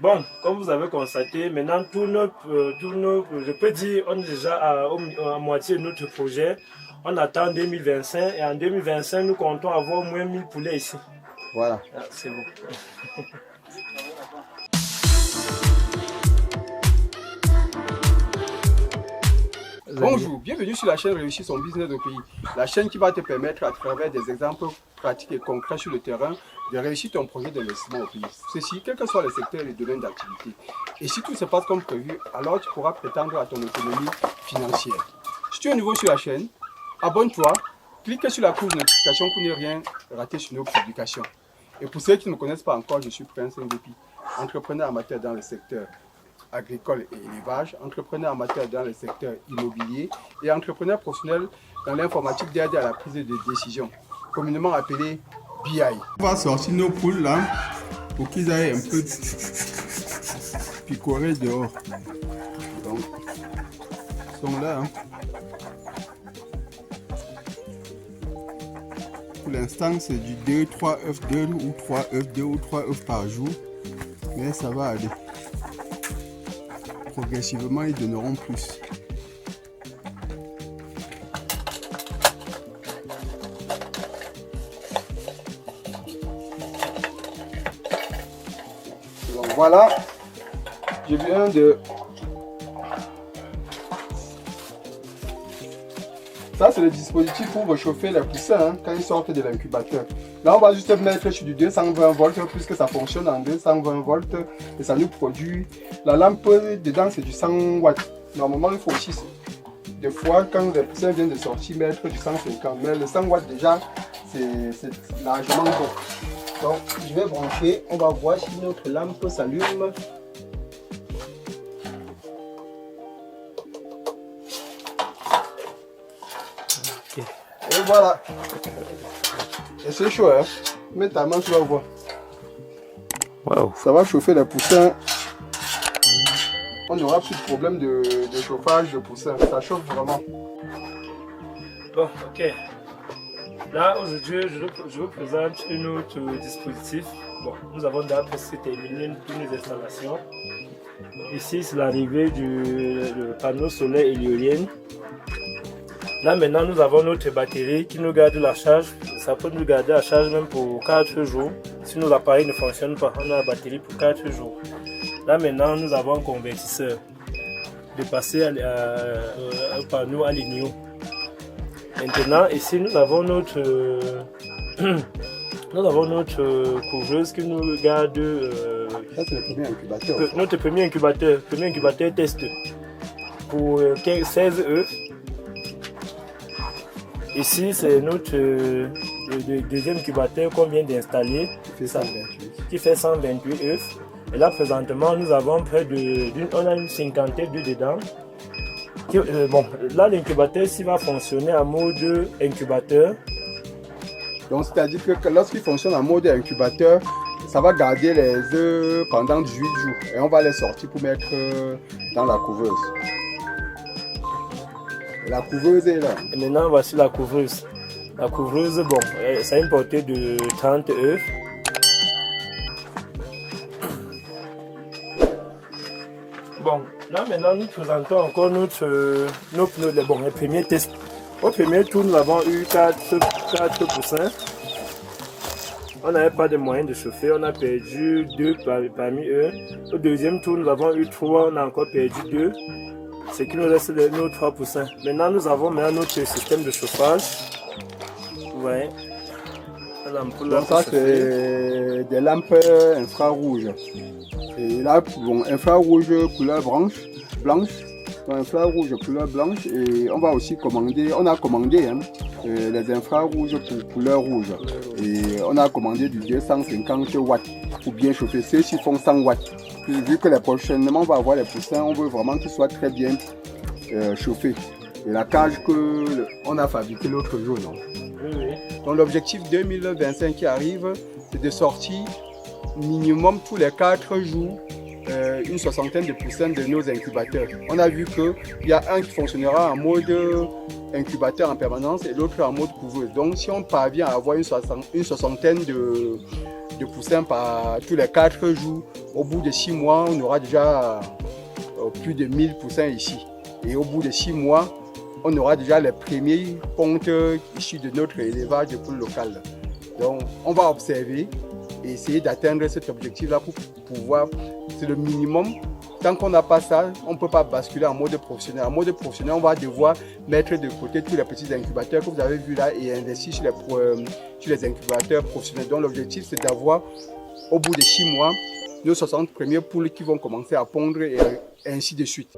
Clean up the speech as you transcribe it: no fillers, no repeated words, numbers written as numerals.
Bon, comme vous avez constaté, maintenant je peux dire, on est déjà à moitié de notre projet. On attend 2025 et en 2025, nous comptons avoir au moins 1000 poulets ici. Voilà. Ah, c'est bon. Bonjour, bienvenue sur la chaîne Réussir son business au pays. La chaîne qui va te permettre à travers des exemples pratiques et concrets sur le terrain de réussir ton projet d'investissement au pays. Ceci, quel que soit le secteur et le domaine d'activité. Et si tout se passe comme prévu, alors tu pourras prétendre à ton autonomie financière. Si tu es nouveau sur la chaîne, abonne-toi, clique sur la cloche de notification pour ne rien rater sur nos publications. Et pour ceux qui ne me connaissent pas encore, je suis Prince Ndepi, entrepreneur amateur dans le secteur agricole et élevage, entrepreneur amateur dans le secteur immobilier et entrepreneur professionnel dans l'informatique d'aide à la prise de décision, communément appelé BI. On va sortir nos poules là pour qu'ils aillent un peu picorer dehors. Donc, ils sont là. Pour l'instant, c'est du 2, 3 œufs, 2 ou 3 œufs, 2 ou 3 œufs par jour. Mais ça va aller. Progressivement, ils donneront plus. Donc voilà, je viens de... Ça, c'est le dispositif pour réchauffer les poussins quand ils sortent de l'incubateur. Là, on va juste mettre sur du 220 volts puisque ça fonctionne en 220 volts et ça nous produit. La lampe dedans, c'est du 100 watts. Normalement, il faut aussi, des fois, quand les poussins viennent de sortir, mettre du 150. Mais le 100 watts, déjà, c'est largement bon. Donc, je vais brancher. On va voir si notre lampe s'allume. Et voilà. Et c'est chaud, hein. Mets ta main, tu vas voir. Wow. Ça va chauffer les poussins. On n'aura plus de problème de chauffage de poussins. Ça chauffe vraiment. Bon, ok. Là, aujourd'hui, je vous présente un autre dispositif. Bon, nous avons déjà presque terminé toutes nos installations. Ici, c'est l'arrivée du panneau solaire éolien. Là maintenant nous avons notre batterie qui nous garde la charge. Ça peut nous garder la charge même pour 4 jours. Si nos appareils ne fonctionnent pas, on a la batterie pour 4 jours. Là maintenant nous avons un convertisseur de passer un panneau aligné. Maintenant ici nous avons notre couveuse qui nous garde Ça c'est le premier incubateur. notre premier incubateur test pour 16 œufs. Ici, c'est notre deuxième incubateur qu'on vient d'installer, qui fait 128 œufs. Et là, présentement, nous avons on a une cinquantaine d'œufs dedans. Bon, là, l'incubateur ici va fonctionner en mode incubateur. Donc, c'est-à-dire que lorsqu'il fonctionne en mode incubateur, ça va garder les œufs pendant 18 jours. Et on va les sortir pour mettre dans la couveuse. La couveuse est là. Et maintenant, voici la couveuse. La couveuse, bon, ça a une portée de 30 œufs. Bon, là maintenant, nous présentons encore nos pneus. Bon, les premiers tests. Au premier tour, nous avons eu 4 poussins. On n'avait pas de moyen de chauffer, on a perdu 2 parmi eux. Au deuxième tour, nous avons eu 3, on a encore perdu 2. Ce qui nous reste nos 3 poussins. Maintenant, nous avons notre système de chauffage. Vous voyez, donc ça, c'est des lampes infrarouges. Et là, bon, infrarouge couleur blanche. Donc, infrarouge couleur blanche. Et on va aussi commander, on a commandé les infrarouges pour couleur rouge. Et on a commandé du 250 watts pour bien chauffer. Ceux-ci font 100 watts. Vu que prochainement on va avoir les poussins, on veut vraiment qu'ils soient très bien chauffés. Et la cage qu'on a fabriquée l'autre jour, non? Oui. Donc l'objectif 2025 qui arrive, c'est de sortir minimum tous les 4 jours une soixantaine de poussins de nos incubateurs. On a vu qu'il y a un qui fonctionnera en mode incubateur en permanence et l'autre en mode couveuse. Donc si on parvient à avoir une soixantaine de poussins tous les 4 jours. Au bout de 6 mois, on aura déjà plus de 1000 poussins ici. Et au bout de 6 mois, on aura déjà les premiers pontes issus de notre élevage de poules locales. Donc, on va observer et essayer d'atteindre cet objectif-là pour pouvoir, c'est le minimum. Tant qu'on n'a pas ça, on ne peut pas basculer en mode professionnel. En mode professionnel, on va devoir mettre de côté tous les petits incubateurs que vous avez vus là et investir sur les incubateurs professionnels. Donc, l'objectif, c'est d'avoir, au bout de 6 mois, nos 60 premières poules qui vont commencer à pondre et ainsi de suite.